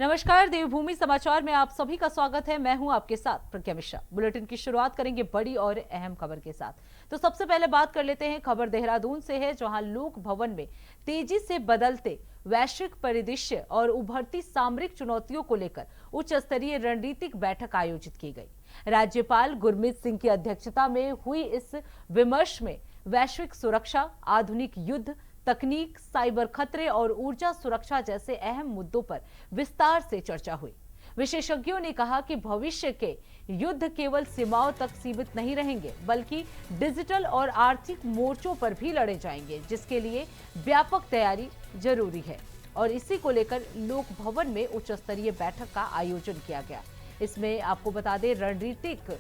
नमस्कार, देवभूमि समाचार में आप सभी का स्वागत है। मैं हूं आपके साथ प्रज्ञा मिश्रा। बुलेटिन की शुरुआत करेंगे बड़ी और अहम खबर के साथ। तो सबसे पहले बात कर लेते हैं, खबर देहरादून से है, जहां लोक भवन में तेजी से बदलते वैश्विक परिदृश्य और उभरती सामरिक चुनौतियों को लेकर उच्च स्तरीय रणनीतिक बैठक आयोजित की गई। राज्यपाल गुरमीत सिंह की अध्यक्षता में हुई इस विमर्श में वैश्विक सुरक्षा, आधुनिक युद्ध तकनीक, साइबर खतरे और ऊर्जा सुरक्षा जैसे अहम मुद्दों पर विस्तार से चर्चा हुई। विशेषज्ञों ने कहा कि भविष्य के युद्ध केवल सीमाओं तक सीमित नहीं रहेंगे, बल्कि डिजिटल और आर्थिक मोर्चों पर भी लड़े जाएंगे, जिसके लिए व्यापक तैयारी जरूरी है। और इसी को लेकर लोक भवन में उच्च स्तरीय बैठक का आयोजन किया गया। इसमें आपको बता दें, रणनीतिक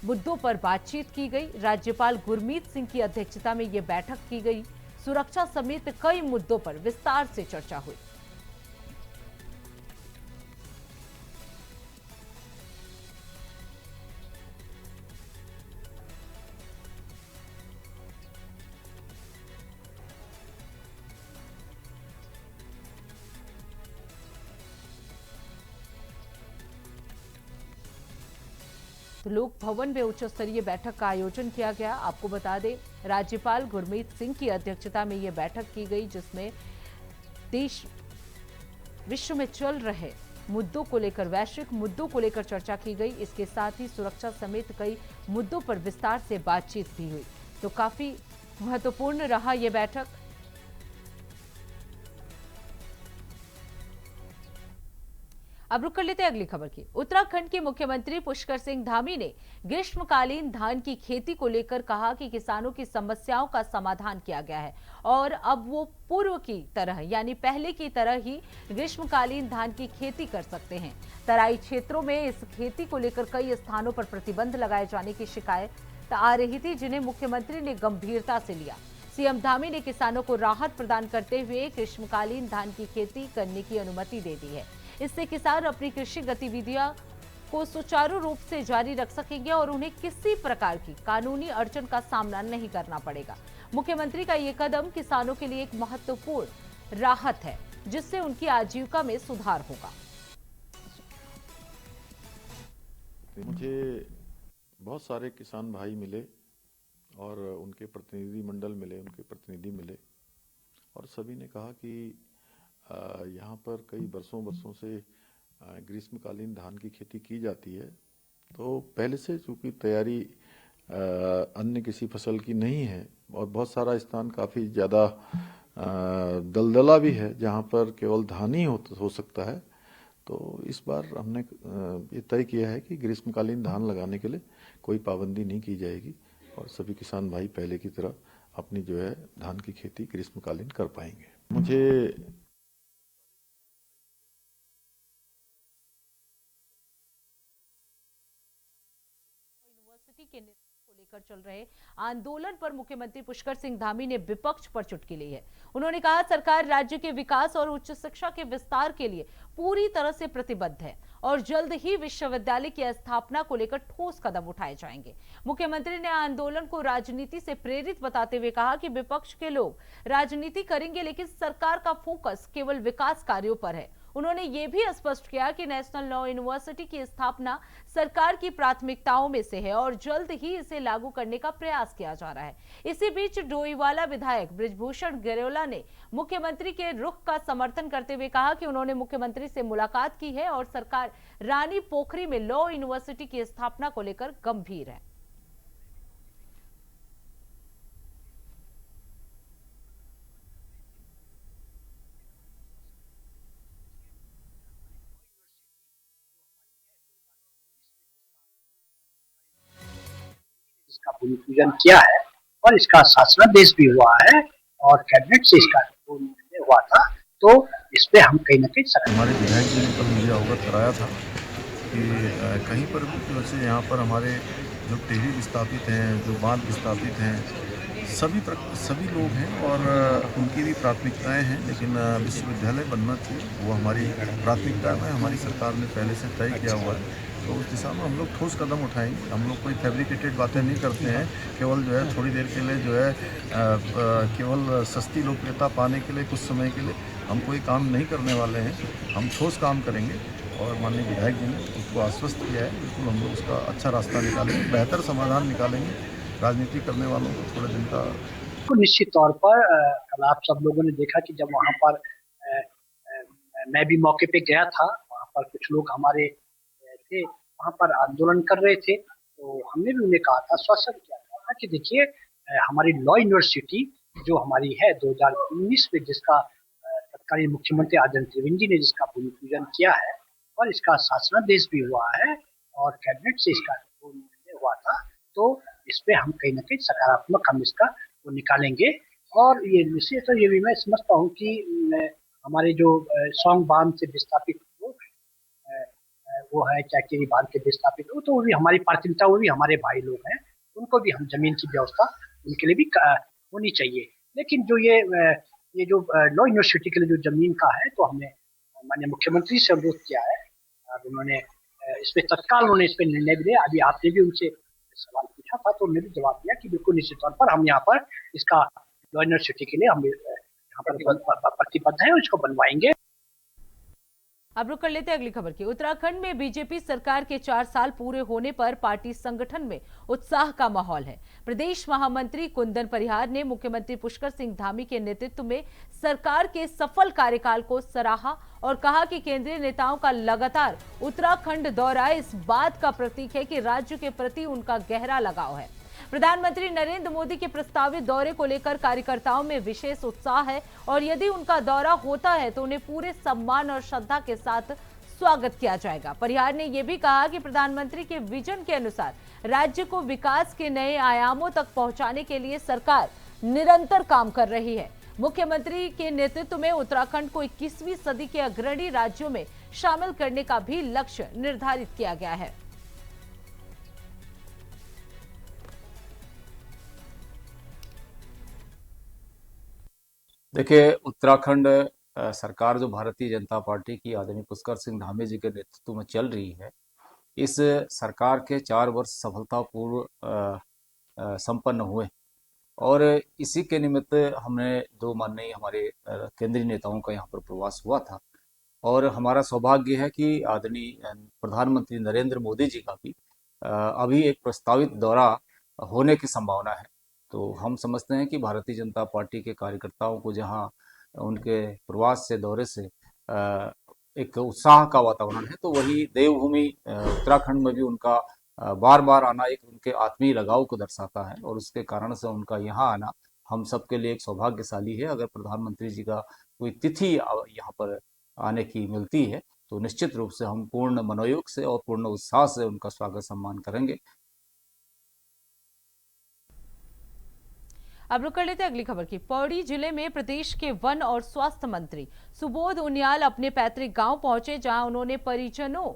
मुद्दों पर बातचीत की गई। राज्यपाल गुरमीत सिंह की अध्यक्षता में यह बैठक की गई। सुरक्षा समेत कई मुद्दों पर विस्तार से चर्चा हुई। तो लोक भवन में उच्च स्तरीय बैठक का आयोजन किया गया। आपको बता दें, राज्यपाल गुरमीत सिंह की अध्यक्षता में यह बैठक की गई, जिसमें देश विश्व में चल रहे मुद्दों को लेकर, वैश्विक मुद्दों को लेकर चर्चा की गई। इसके साथ ही सुरक्षा समेत कई मुद्दों पर विस्तार से बातचीत भी हुई। तो काफी महत्वपूर्ण रहा यह बैठक। अब रुक कर लेते हैं अगली खबर की। उत्तराखंड के मुख्यमंत्री पुष्कर सिंह धामी ने ग्रीष्मकालीन धान की खेती को लेकर कहा कि किसानों की समस्याओं का समाधान किया गया है और अब वो पूर्व की तरह यानी पहले की तरह ही ग्रीष्मकालीन धान की खेती कर सकते हैं। तराई क्षेत्रों में इस खेती को लेकर कई स्थानों पर प्रतिबंध लगाए जाने की शिकायत आ रही थी, जिन्हें मुख्यमंत्री ने गंभीरता से लिया। सीएम धामी ने किसानों को राहत प्रदान करते हुए ग्रीष्मकालीन धान की खेती करने की अनुमति दे दी है। इससे किसान अपनी कृषि गतिविधियां को सुचारू रूप से जारी रख सकेंगे और उन्हें किसी प्रकार की कानूनी अड़चन का सामना नहीं करना पड़ेगा। मुख्यमंत्री का ये कदम किसानों के लिए एक महत्वपूर्ण राहत है, जिससे उनकी आजीविका में सुधार होगा। मुझे बहुत सारे किसान भाई मिले और उनके प्रतिनिधि मंडल मिले, उनके प्रतिनिधि मिले और सभी ने कहा कि यहाँ पर कई बरसों से ग्रीष्मकालीन धान की खेती की जाती है, तो पहले से चूंकि तैयारी अन्य किसी फसल की नहीं है और बहुत सारा स्थान काफ़ी ज़्यादा दलदला भी है जहाँ पर केवल धान ही हो सकता है। तो इस बार हमने ये तय किया है कि ग्रीष्मकालीन धान लगाने के लिए कोई पाबंदी नहीं की जाएगी और सभी किसान भाई पहले की तरह अपनी जो है धान की खेती ग्रीष्मकालीन कर पाएंगे। मुझे यूनिवर्सिटी के को लेकर चल रहे आंदोलन पर मुख्यमंत्री पुष्कर सिंह धामी ने विपक्ष पर चुटकी ली है। उन्होंने कहा, सरकार राज्य के विकास और उच्च शिक्षा के विस्तार के लिए पूरी तरह से प्रतिबद्ध है और जल्द ही विश्वविद्यालय की स्थापना को लेकर ठोस कदम उठाए जाएंगे। मुख्यमंत्री ने आंदोलन को राजनीति से प्रेरित बताते हुए कहा कि विपक्ष के लोग राजनीति करेंगे, लेकिन सरकार का फोकस केवल विकास कार्यों पर है। उन्होंने ये भी स्पष्ट किया कि नेशनल लॉ यूनिवर्सिटी की स्थापना सरकार की प्राथमिकताओं में से है और जल्द ही इसे लागू करने का प्रयास किया जा रहा है। इसी बीच डोईवाला विधायक बृजभूषण गरेवाला ने मुख्यमंत्री के रुख का समर्थन करते हुए कहा कि उन्होंने मुख्यमंत्री से मुलाकात की है और सरकार रानी पोखरी में लॉ यूनिवर्सिटी की स्थापना को लेकर गंभीर है। इसका भूमि पूजन किया है और इसका शासनादेश भी हुआ है और कैबिनेट से इसका निर्णय हुआ था, तो इस पे हम कहीं न कहीं हमारे विधायक जी ने कल मुझे अवगत कराया था कि कहीं पर भी वैसे यहाँ पर हमारे जो टेहरी विस्थापित हैं, जो बांध विस्थापित हैं, सभी लोग हैं और उनकी भी प्राथमिकताएं हैं, लेकिन विश्वविद्यालय बनना चाहिए वो हमारी प्राथमिकता में हमारी सरकार ने पहले से तय किया हुआ है। तो उस दिशा में हम लोग ठोस कदम उठाएंगे। हम लोग कोई फैब्रिकेटेड बातें नहीं करते हैं, केवल जो है थोड़ी देर के लिए जो है केवल सस्ती लोकप्रियता पाने के लिए, कुछ समय के लिए हम कोई काम नहीं करने वाले हैं। हम ठोस काम करेंगे और माननीय विधायक जी ने उसको आश्वस्त किया है। बिल्कुल हम लोग उसका अच्छा रास्ता निकालेंगे, बेहतर समाधान निकालेंगे। राजनीति करने वालों को थोड़े दिन का तो निश्चित तौर पर कल आप सब लोगों ने देखा कि जब वहाँ पर मैं भी मौके पे गया था, वहाँ पर कुछ लोग हमारे थे, वहाँ पर आंदोलन कर रहे थे, तो हमने भी उन्हें कहा था, आश्वासन किया था कि देखिए हमारी लॉ यूनिवर्सिटी जो हमारी है 2019 में, जिसका तत्कालीन मुख्यमंत्री आदरणीय त्रिवेंद्र जी ने जिसका भूमि पूजन किया है और इसका शासनादेश भी हुआ है और कैबिनेट से इसका निर्णय हुआ था, तो इस पे हम कहीं न कहीं सकारात्मक हम इसका वो निकालेंगे। और ये निश्चित तो ये भी मैं समझता हूँ कि हमारे जो सौंग बांध से विस्थापित लोग हैं, वो है कैकेरी बांध के विस्थापित लोग, तो वो भी हमारी प्राथमिकता, वो भी हमारे भाई लोग हैं, उनको भी हम जमीन की व्यवस्था उनके लिए भी होनी चाहिए। लेकिन जो ये जो लॉ यूनिवर्सिटी के लिए जो जमीन का है, तो हमने माननीय मुख्यमंत्री से अनुरोध किया है और उन्होंने इस पे तत्काल उन्होंने इस पे निर्णय भी लिया। अभी आपने भी उनसे सवाल पूछा था तो उन्होंने भी जवाब दिया कि बिल्कुल निश्चित तौर पर हम यहाँ पर इसका लॉ यूनिवर्सिटी के लिए हम यहाँ पर प्रतिबद्ध है और इसको बनवाएंगे। अब रुक कर लेते हैं अगली खबर की। उत्तराखंड में बीजेपी सरकार के 4 साल पूरे होने पर पार्टी संगठन में उत्साह का माहौल है। प्रदेश महामंत्री कुंदन परिहार ने मुख्यमंत्री पुष्कर सिंह धामी के नेतृत्व में सरकार के सफल कार्यकाल को सराहा और कहा कि केंद्रीय नेताओं का लगातार उत्तराखंड दौरा इस बात का प्रतीक है कि राज्य के प्रति उनका गहरा लगाव है। प्रधानमंत्री नरेंद्र मोदी के प्रस्तावित दौरे को लेकर कार्यकर्ताओं में विशेष उत्साह है और यदि उनका दौरा होता है तो उन्हें पूरे सम्मान और श्रद्धा के साथ स्वागत किया जाएगा। परिहार ने यह भी कहा कि प्रधानमंत्री के विजन के अनुसार राज्य को विकास के नए आयामों तक पहुंचाने के लिए सरकार निरंतर काम कर रही है। मुख्यमंत्री के नेतृत्व में उत्तराखंड को 21वीं सदी के अग्रणी राज्यों में शामिल करने का भी लक्ष्य निर्धारित किया गया है। देखिए, उत्तराखंड सरकार जो भारतीय जनता पार्टी की आदरणीय पुष्कर सिंह धामी जी के नेतृत्व में चल रही है, इस सरकार के 4 वर्ष सफलतापूर्व संपन्न हुए और इसी के निमित्त हमने जो माननीय हमारे केंद्रीय नेताओं का यहाँ पर प्रवास हुआ था और हमारा सौभाग्य है कि आदरणीय प्रधानमंत्री नरेंद्र मोदी जी का भी अभी एक प्रस्तावित दौरा होने की संभावना है। तो हम समझते हैं कि भारतीय जनता पार्टी के कार्यकर्ताओं को जहां उनके प्रवास से, दौरे से एक उत्साह का वातावरण है, तो वही देवभूमि उत्तराखंड में भी उनका बार बार आना एक उनके आत्मीय लगाव को दर्शाता है और उसके कारण से उनका यहाँ आना हम सबके लिए एक सौभाग्यशाली है। अगर प्रधानमंत्री जी का कोई तिथि यहाँ पर आने की मिलती है तो निश्चित रूप से हम पूर्ण मनोयोग से और पूर्ण उत्साह से उनका स्वागत सम्मान करेंगे। अब रुक कर लेते हैं अगली खबर की। पौड़ी जिले में प्रदेश के वन और स्वास्थ्य मंत्री सुबोध उनियाल अपने पैतृक गांव पहुंचे, जहां उन्होंने परिजनों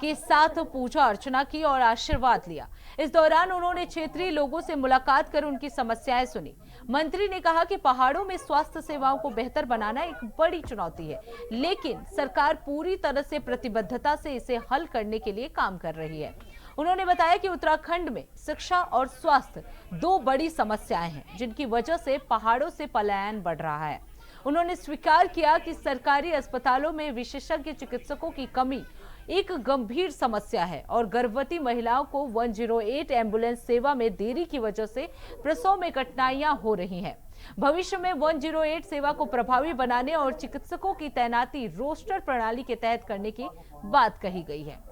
के साथ पूजा अर्चना की और आशीर्वाद लिया। इस दौरान उन्होंने क्षेत्रीय लोगों से मुलाकात कर उनकी समस्याएं सुनी। मंत्री ने कहा कि पहाड़ों में स्वास्थ्य सेवाओं को बेहतर बनाना एक बड़ी चुनौती है, लेकिन सरकार पूरी तरह से प्रतिबद्धता से इसे हल करने के लिए काम कर रही है। उन्होंने बताया कि उत्तराखंड में शिक्षा और स्वास्थ्य 2 बड़ी समस्याएं हैं, जिनकी वजह से पहाड़ों से पलायन बढ़ रहा है। उन्होंने स्वीकार किया कि सरकारी अस्पतालों में विशेषज्ञ चिकित्सकों की कमी एक गंभीर समस्या है और गर्भवती महिलाओं को 108 एम्बुलेंस सेवा में देरी की वजह से प्रसव में कठिनाइयां हो रही हैं। भविष्य में 108 सेवा को प्रभावी बनाने और चिकित्सकों की तैनाती रोस्टर प्रणाली के तहत करने की बात कही गई है।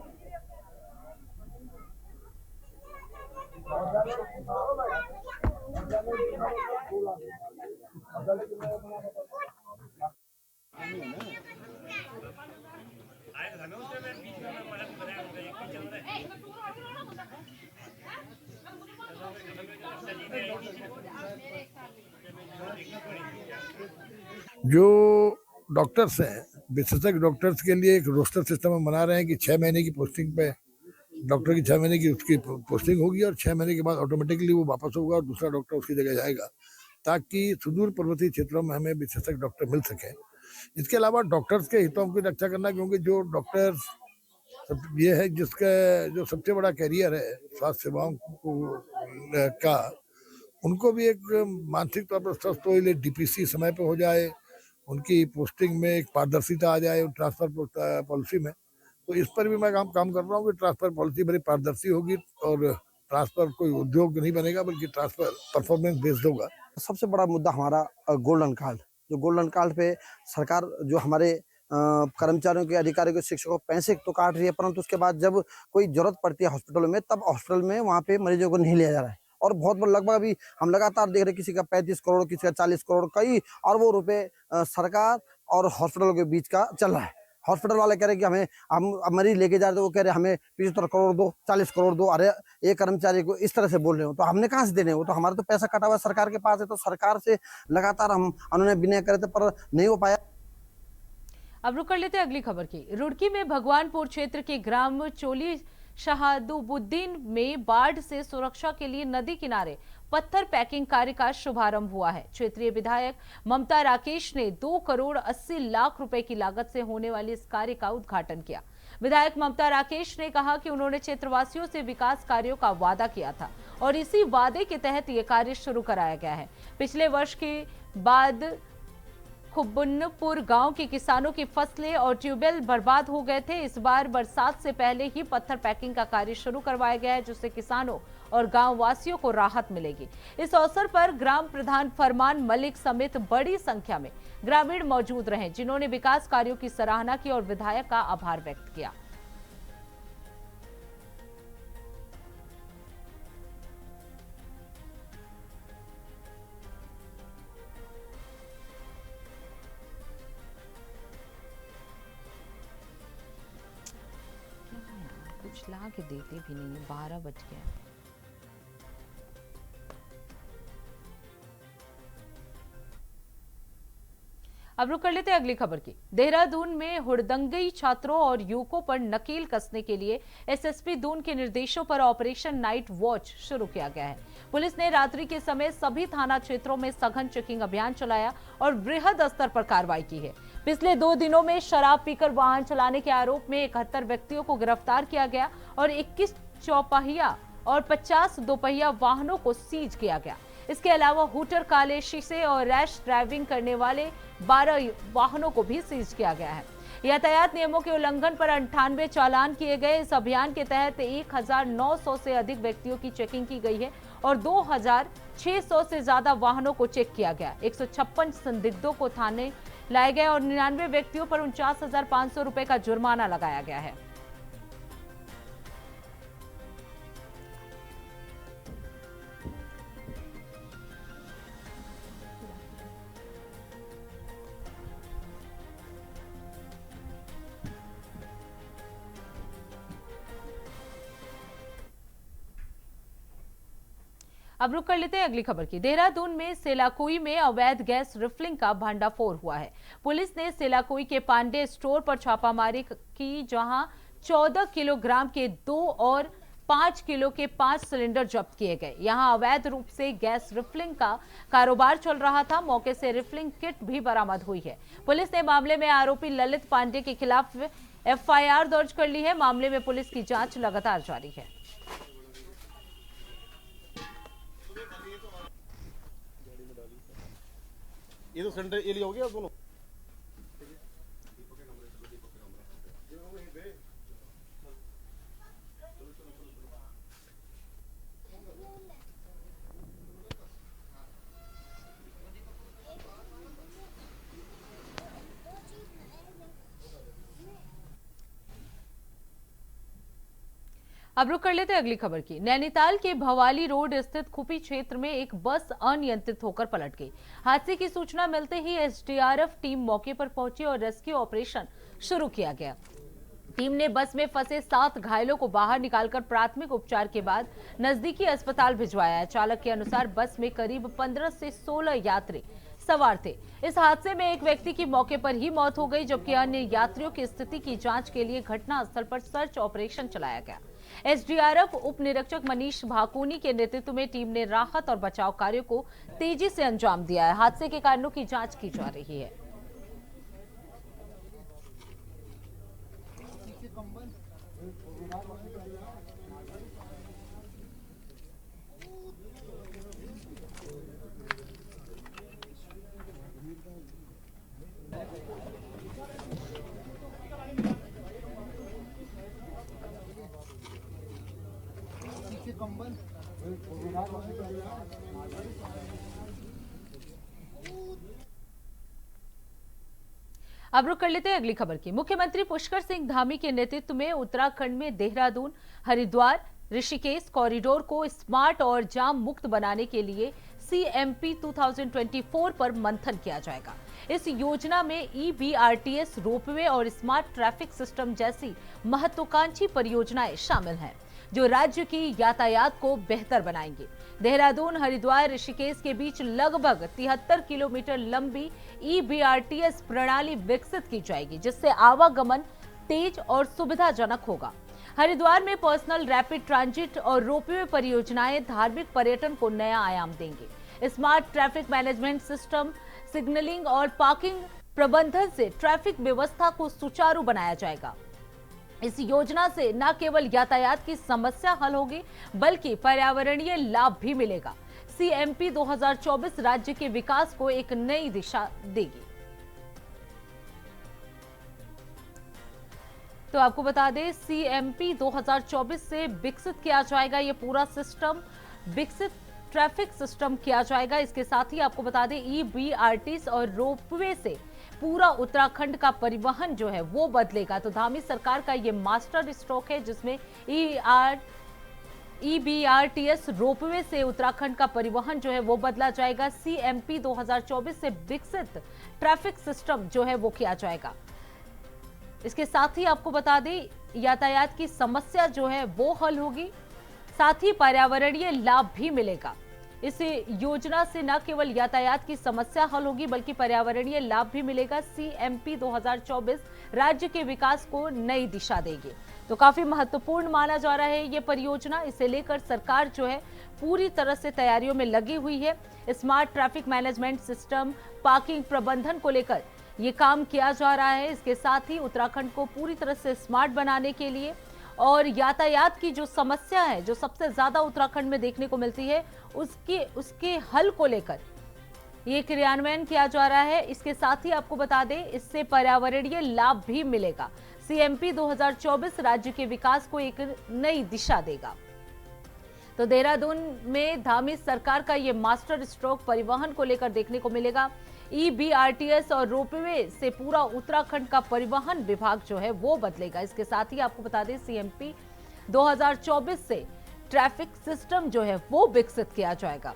जो डॉक्टर्स हैं, विशेषज्ञ डॉक्टर्स के लिए एक रोस्टर सिस्टम हम बना रहे हैं कि 6 महीने की पोस्टिंग पे डॉक्टर की 6 महीने की उसकी पोस्टिंग होगी और 6 महीने के बाद ऑटोमेटिकली वो वापस होगा और दूसरा डॉक्टर उसकी जगह जाएगा, ताकि सुदूर पर्वतीय क्षेत्रों में हमें विशेषज्ञ डॉक्टर मिल सके। इसके अलावा डॉक्टर्स के हितों की रक्षा करना, क्योंकि जो डॉक्टर्स सब ये है जिसका जो सबसे बड़ा कैरियर है स्वास्थ्य सेवाओं का, उनको भी एक मानसिक तौर पर स्वस्थ हो, डीपीसी समय पे हो जाए, उनकी पोस्टिंग में एक पारदर्शिता आ जाए ट्रांसफर पॉलिसी में। तो इस पर भी मैं काम कर रहा हूँ कि ट्रांसफर पॉलिसी बड़ी पारदर्शी होगी और ट्रांसफर कोई उद्योग नहीं बनेगा बल्कि ट्रांसफर परफॉर्मेंस बेस्ड होगा। सबसे बड़ा मुद्दा हमारा गोल्डन कार्ड, जो गोल्डन कार्ड पे सरकार जो हमारे कर्मचारियों के, अधिकारियों के, शिक्षकों को पैसे तो काट रही है, परंतु उसके बाद जब कोई जरूरत पड़ती है हॉस्पिटलों में, तब हॉस्पिटल में वहाँ पे मरीजों को नहीं लिया जा रहा है। और बहुत बड़ा लगभग अभी हम लगातार देख रहे हैं किसी का 35 करोड़, किसी का 40 करोड़, कई अरबों रुपए सरकार और हॉस्पिटलों के बीच का चल रहा है। हॉस्पिटल वाले कह रहे हैं कि हम मरीज लेके जा रहे, तो वो कह रहे हैं हमें 75 करोड़ दो, 40 करोड़ दो। अरे एक कर्मचारी को इस तरह से बोल रहे हो तो हमने कहाँ से देने हो? तो हमारा तो पैसा कटा हुआ सरकार के पास है। तो सरकार से लगातार उन्होंने विनय करे थे पर नहीं हो पाया। अब रुक कर लेते हैं अगली खबर की। रुड़की में भगवानपुर क्षेत्र के ग्राम चोली शहादुबुद्दीन में बाढ़ से सुरक्षा के लिए नदी किनारे पत्थर पैकिंग कार्य का शुभारंभ हुआ है। क्षेत्रीय विधायक ममता राकेश ने 2 करोड़ 80 लाख रुपए की लागत से होने वाले इस कार्य का उद्घाटन किया। विधायक ममता राकेश ने कहा कि उन्होंने क्षेत्रवासियों से विकास कार्यों का वादा किया था और इसी वादे के तहत ये कार्य शुरू कराया गया है। पिछले वर्ष के बाद खुब्बनपुर गांव के किसानों की फसलें और ट्यूबवेल बर्बाद हो गए थे। इस बार बरसात से पहले ही पत्थर पैकिंग का कार्य शुरू करवाया गया है, जिससे किसानों और गांव वासियों को राहत मिलेगी। इस अवसर पर ग्राम प्रधान फरमान मलिक समेत बड़ी संख्या में ग्रामीण मौजूद रहे, जिन्होंने विकास कार्यों की सराहना की और विधायक का आभार व्यक्त किया। कुछ ला के देते भी नहीं, 12 बज गए। अब रुक कर लेते हैं अगली खबर की। देहरादून में हुड़दंगी छात्रों और युवकों पर नकेल कसने के लिए एसएसपी दून के निर्देशों पर ऑपरेशन नाइट वॉच शुरू किया गया है। पुलिस ने रात्रि के समय सभी थाना क्षेत्रों में सघन चेकिंग अभियान चलाया और वृहद स्तर पर कार्रवाई की है। पिछले 2 दिनों में शराब पीकर वाहन चलाने के आरोप में 71 व्यक्तियों को गिरफ्तार किया गया और 21 चौपहिया और 50 दोपहिया वाहनों को सीज किया गया। इसके अलावा हूटर, काले शीशे और रैश ड्राइविंग करने वाले 12 वाहनों को भी सीज किया गया है। यातायात नियमों के उल्लंघन पर 98 चालान किए गए। इस अभियान के तहत 1900 से अधिक व्यक्तियों की चेकिंग की गई है और 2600 से ज्यादा वाहनों को चेक किया गया। 156 संदिग्धों को थाने लाए गए और 99 व्यक्तियों पर 49,500 रुपए का जुर्माना लगाया गया है। अब रुक कर लेते हैं अगली खबर की। देहरादून में सेलाकुई में अवैध गैस रिफिलिंग का भंडाफोड़ हुआ है। पुलिस ने सेलाकुई के पांडे स्टोर पर छापामारी की, जहां 14 किलोग्राम के 2 और 5 किलो के 5 सिलेंडर जब्त किए गए। यहां अवैध रूप से गैस रिफिलिंग का कारोबार चल रहा था। मौके से रिफिलिंग किट भी बरामद हुई है। पुलिस ने मामले में आरोपी ललित पांडे के खिलाफ एफआईआर दर्ज कर ली है। मामले में पुलिस की जांच लगातार जारी है। ये तो सेंटर एरिया हो गया दोनों। अब रुक कर लेते हैं अगली खबर की। नैनीताल के भवाली रोड स्थित खुपी क्षेत्र में एक बस अनियंत्रित होकर पलट गई। हादसे की सूचना मिलते ही एसडीआरएफ टीम मौके पर पहुंची और रेस्क्यू ऑपरेशन शुरू किया गया। टीम ने बस में फंसे 7 घायलों को बाहर निकालकर प्राथमिक उपचार के बाद नजदीकी अस्पताल भिजवाया है। चालक के अनुसार बस में करीब 15 से 16 यात्री सवार थे। इस हादसे में एक व्यक्ति की मौके पर ही मौत हो गई, जबकि अन्य यात्रियों की स्थिति की जांच के लिए घटनास्थल पर सर्च ऑपरेशन चलाया गया। एसडीआरएफ उप निरीक्षक मनीष भाकुनी के नेतृत्व में टीम ने राहत और बचाव कार्यों को तेजी से अंजाम दिया है। हादसे के कारणों की जांच की जा रही है। अब रुक कर लेते हैं अगली खबर की। मुख्यमंत्री पुष्कर सिंह धामी के नेतृत्व में उत्तराखंड में देहरादून हरिद्वार ऋषिकेश कॉरिडोर को स्मार्ट और जाम मुक्त बनाने के लिए CMP 2024 पर मंथन किया जाएगा। इस योजना में EBRTS, रोपवे और स्मार्ट ट्रैफिक सिस्टम जैसी महत्वाकांक्षी परियोजनाएं शामिल हैं, जो राज्य की यातायात को बेहतर बनाएंगे। देहरादून हरिद्वार ऋषिकेश के बीच लगभग 73 किलोमीटर लंबी EBRTS प्रणाली विकसित की जाएगी, जिससे आवागमन तेज और सुविधाजनक होगा। हरिद्वार में पर्सनल रैपिड ट्रांजिट और रोपवे परियोजनाएं धार्मिक पर्यटन को नया आयाम देंगे। Smart traffic management system, signalling और पार्किंग प्रबंधन से ट्रैफिक व्यवस्था को सुचारू बनाया जाएगा। इस योजना से न केवल यातायात की समस्या हल होगी, बल्कि पर्यावरणीय लाभ भी मिलेगा। CMP 2024 राज्य के विकास को एक नई दिशा देगी। तो आपको बता दें, CMP 2024 से विकसित किया जाएगा ये पूरा सिस्टम, विकसित ट्रैफिक सिस्टम किया जाएगा। इसके साथ ही आपको बता दें, EBRTS और रोपवे से पूरा उत्तराखंड का परिवहन जो है वो बदलेगा। तो धामी सरकार का ये मास्टर स्ट्रोक है, जिसमें EBRTS रोपवे से उत्तराखंड का परिवहन जो है वो बदला जाएगा। CMP 2024 से विकसित ट्रैफिक सिस्टम जो है वो किया जाएगा। इसके साथ ही आपको बता दें, यातायात की समस्या जो है वो हल होगी, साथ ही पर्यावरणीय लाभ भी मिलेगा। इस योजना से न केवल यातायात की समस्या हल होगी, बल्कि पर्यावरणीय लाभ भी मिलेगा। CMP 2024 राज्य के विकास को नई दिशा देगी। तो काफी महत्वपूर्ण माना जा रहा है ये परियोजना। इसे लेकर सरकार जो है पूरी तरह से तैयारियों में लगी हुई है। Smart traffic management system, parking प्रबंधन को लेकर ये काम किया जा रहा है। इसके साथ ही उत्तराखंड को पूरी तरह से स्मार्ट बनाने के लिए और यातायात की जो समस्या है, जो सबसे ज्यादा उत्तराखंड में देखने को मिलती है, उसके हल को लेकर ये क्रियान्वयन किया जा रहा है। इसके साथ ही आपको बता दें, इससे पर्यावरणीय लाभ भी मिलेगा। CMP 2024 राज्य के विकास को एक नई दिशा देगा। तो देहरादून में धामी सरकार का ये मास्टर स्ट्रोक परिवहन को लेकर देखने को मिलेगा। EBRTS और रोपवे से पूरा उत्तराखंड का परिवहन विभाग जो है वो बदलेगा। इसके साथ ही आपको बता दें, CMP 2024 से ट्रैफिक सिस्टम जो है वो विकसित किया जाएगा।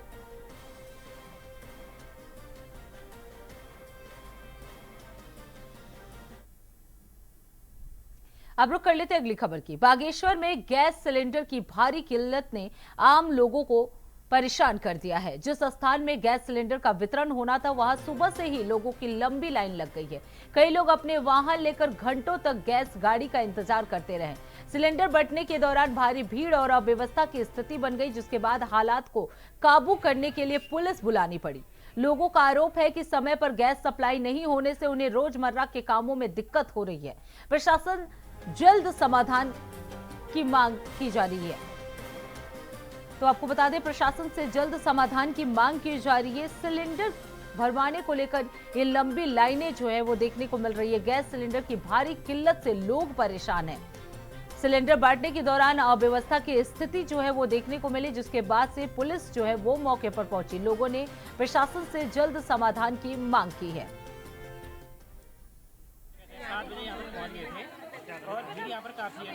अब रुक कर लेते हैं अगली खबर की। बागेश्वर में गैस सिलेंडर की भारी किल्लत ने आम लोगों को परेशान कर दिया है। जिस स्थान में गैस सिलेंडर का वितरण होना था, वहां सुबह से ही लोगों की लंबी लाइन लग गई है। कई लोग अपने वाहन लेकर घंटों तक गैस गाड़ी का इंतजार करते रहे। सिलेंडर बंटने के दौरान भारी भीड़ और अव्यवस्था की स्थिति बन गई, जिसके बाद हालात को काबू करने के लिए पुलिस बुलानी पड़ी। लोगों का आरोप है कि समय पर गैस सप्लाई नहीं होने से उन्हें रोजमर्रा के कामों में दिक्कत हो रही है। प्रशासन जल्द समाधान की मांग की जा रही है। तो आपको बता दें, प्रशासन से जल्द समाधान की मांग की जा रही है। सिलेंडर भरवाने को लेकर ये लंबी लाइनें जो है वो देखने को मिल रही है। गैस सिलेंडर की भारी किल्लत से लोग परेशान हैं। सिलेंडर बांटने के दौरान अव्यवस्था की स्थिति जो है वो देखने को मिली, जिसके बाद से पुलिस जो है वो मौके पर पहुंची। लोगों ने प्रशासन से जल्द समाधान की मांग की है। और भीड़ यहाँ पर काफ़ी है।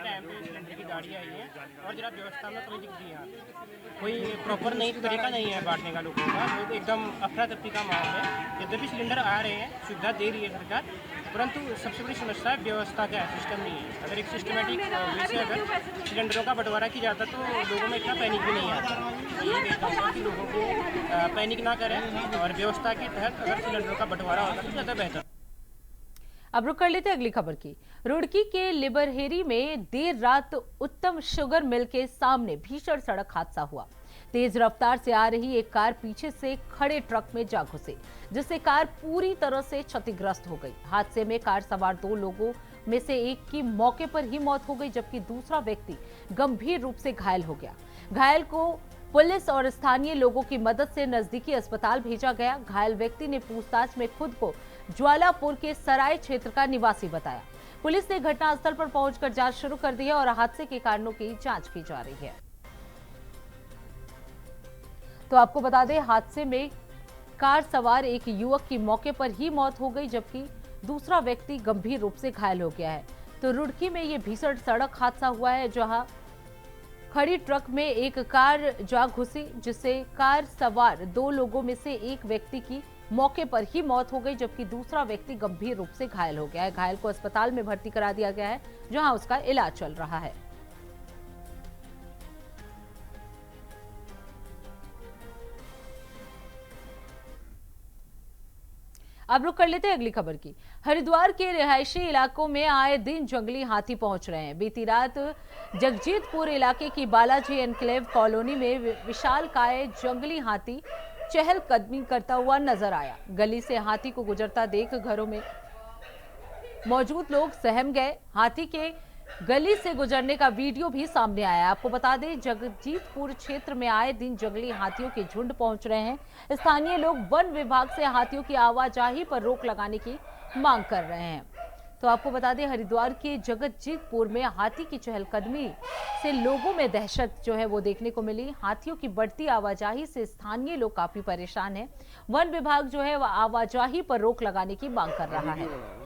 टाइम पे सिलेंडर की गाड़ी आई है और जरा व्यवस्था में थोड़ी दिक्कत है। कोई प्रॉपर नहीं तरीका नहीं है बांटने का लोगों का, तो एकदम अफरा तफरी का माहौल है। यद्यपि सिलेंडर आ रहे हैं, सुविधा दे रही है सरकार, परंतु सबसे बड़ी समस्या है व्यवस्था का है, सिस्टम नहीं है। अगर एक सिस्टमेटिक वे से अगर सिलेंडरों का बंटवारा किया जाता तो लोगों में इतना पैनिक भी नहीं आता। ये देखता हूँ कि लोगों को पैनिक ना करें और व्यवस्था के तहत अगर सिलेंडरों का बंटवारा होता तो ज़्यादा बेहतर। अब रुक कर लेते हैं अगली खबर की। रुड़की के लिबरहेरी में देर रात उत्तम शुगर मिल के सामने भीषण सड़क हादसा हुआ। तेज रफ्तार से आ रही एक कार पीछे से खड़े ट्रक में जा घुसी, जिससे कार पूरी तरह से क्षतिग्रस्त हो गई। हादसे में कार सवार 2 लोगों में से एक की मौके पर ही मौत हो गई, जबकि दूसरा व्यक्ति गंभीर रूप से घायल हो गया। घायल को पुलिस और स्थानीय लोगों की मदद से नजदीकी अस्पताल भेजा गया। घायल व्यक्ति ने पूछताछ में खुद को ज्वालापुर के सराय क्षेत्र का निवासी बताया। पुलिस ने घटनास्थल पर पहुंचकर जांच शुरू कर दी है और हादसे के कारणों की जांच की जा रही है। तो आपको बता दें, हादसे में कार सवार एक युवक की मौके पर ही मौत हो गई, जबकि दूसरा व्यक्ति गंभीर रूप से घायल हो गया है। तो रुड़की में यह भीषण सड़क हादसा हुआ है, जहां खड़ी ट्रक में एक कार जा घुसी, जिससे कार सवार 2 लोगों में से एक व्यक्ति की मौके पर ही मौत हो गई, जबकि दूसरा व्यक्ति गंभीर रूप से घायल हो गया है। घायल को अस्पताल में भर्ती करा दिया गया है, जहां उसका इलाज चल रहा है। अब रुक कर लेते हैं अगली खबर की। हरिद्वार के रिहायशी इलाकों में आए दिन जंगली हाथी पहुंच रहे हैं। बीती रात जगजीतपुर इलाके की बालाजी एनक्लेव कॉलोनी में विशालकाय जंगली हाथी चहलकदमी करता हुआ नजर आया। गली से हाथी को गुजरता देख घरों में मौजूद लोग सहम गए। हाथी के गली से गुजरने का वीडियो भी सामने आया। आपको बता दें, जगजीतपुर क्षेत्र में आए दिन जंगली हाथियों के झुंड पहुंच रहे हैं। स्थानीय लोग वन विभाग से हाथियों की आवाजाही पर रोक लगाने की मांग कर रहे हैं। तो आपको बता दें, हरिद्वार के जगजीतपुर में हाथी की चहलकदमी से लोगों में दहशत जो है वो देखने को मिली। हाथियों की बढ़ती आवाजाही से स्थानीय लोग काफी परेशान हैं। वन विभाग जो है वह आवाजाही पर रोक लगाने की मांग कर रहा है।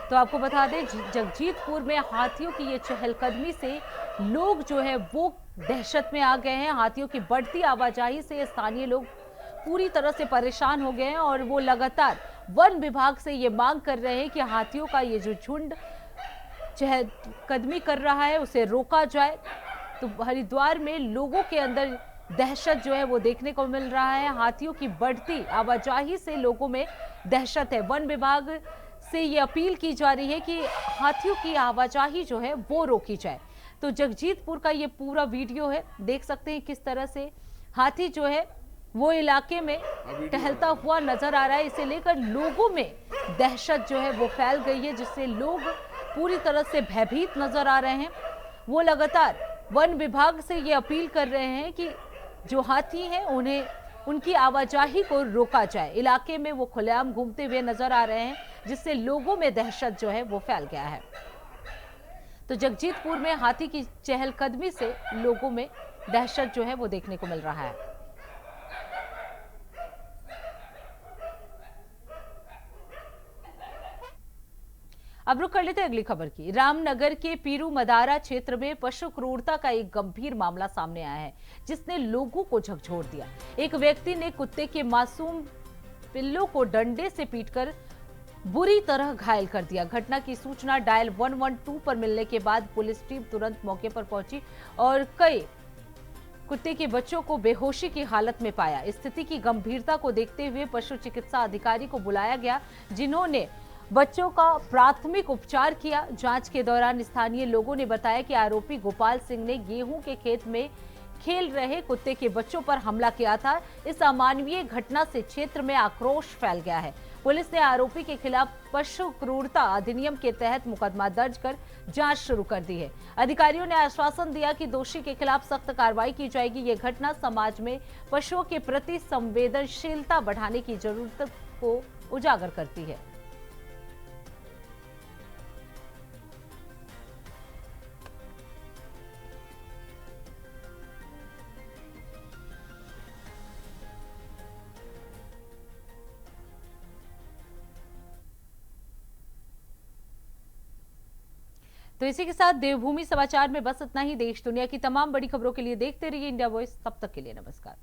तो आपको बता दें, जगजीतपुर में हाथियों की ये चहलकदमी से लोग जो है वो दहशत में आ गए हैं। हाथियों की बढ़ती आवाजाही से स्थानीय लोग पूरी तरह से परेशान हो गए हैं और वो लगातार वन विभाग से ये मांग कर रहे हैं कि हाथियों का ये जो झुंड चहलकदमी कर रहा है उसे रोका जाए। तो हरिद्वार में लोगों के अंदर दहशत जो है वो देखने को मिल रहा है। हाथियों की बढ़ती आवाजाही से लोगों में दहशत है। वन विभाग से ये अपील की जा रही है कि हाथियों की आवाजाही जो है वो रोकी जाए। तो जगजीतपुर का ये पूरा वीडियो है, देख सकते हैं किस तरह से हाथी जो है वो इलाके में टहलता हुआ नजर आ रहा है। इसे लेकर लोगों में दहशत जो है वो फैल गई है, जिससे लोग पूरी तरह से भयभीत नजर आ रहे हैं। वो लगातार वन विभाग से ये अपील कर रहे हैं कि जो हाथी हैं उन्हें उनकी आवाजाही को रोका जाए। इलाके में वो खुलेआम घूमते हुए नजर आ रहे हैं, जिससे लोगों में दहशत जो है वो फैल गया है। तो जगजीतपुर में हाथी की चहलकदमी से लोगों में दहशत जो है वो देखने को मिल रहा है। अब रुक कर लेते हैं अगली खबर की। रामनगर के पीरू मदारा क्षेत्र में पशु क्रूरता का एक गंभीर मामला सामने आया है, जिसने लोगों को झकझोर दिया। एक व्यक्ति ने कुत्ते के मासूम पिल्लों को डंडे से पीटकर बुरी तरह घायल कर दिया। घटना की सूचना डायल 112 पर मिलने के बाद पुलिस टीम तुरंत मौके पर पहुंची और कई कुत्ते के बच्चों को बेहोशी की हालत में पाया। स्थिति की गंभीरता को देखते हुए पशु चिकित्सा अधिकारी को बुलाया गया, जिन्होंने बच्चों का प्राथमिक उपचार किया। जांच के दौरान स्थानीय लोगों ने बताया कि आरोपी गोपाल सिंह ने गेहूं के खेत में खेल रहे कुत्ते के बच्चों पर हमला किया था। इस अमानवीय घटना से क्षेत्र में आक्रोश फैल गया है। पुलिस ने आरोपी के खिलाफ पशु क्रूरता अधिनियम के तहत मुकदमा दर्ज कर जांच शुरू कर दी है। अधिकारियों ने आश्वासन दिया कि दोषी के खिलाफ सख्त कार्रवाई की जाएगी। ये घटना समाज में पशुओं के प्रति संवेदनशीलता बढ़ाने की जरूरत को उजागर करती है। तो इसी के साथ देवभूमि समाचार में बस इतना ही। देश दुनिया की तमाम बड़ी खबरों के लिए देखते रहिए इंडिया वॉइस। तब तक के लिए नमस्कार।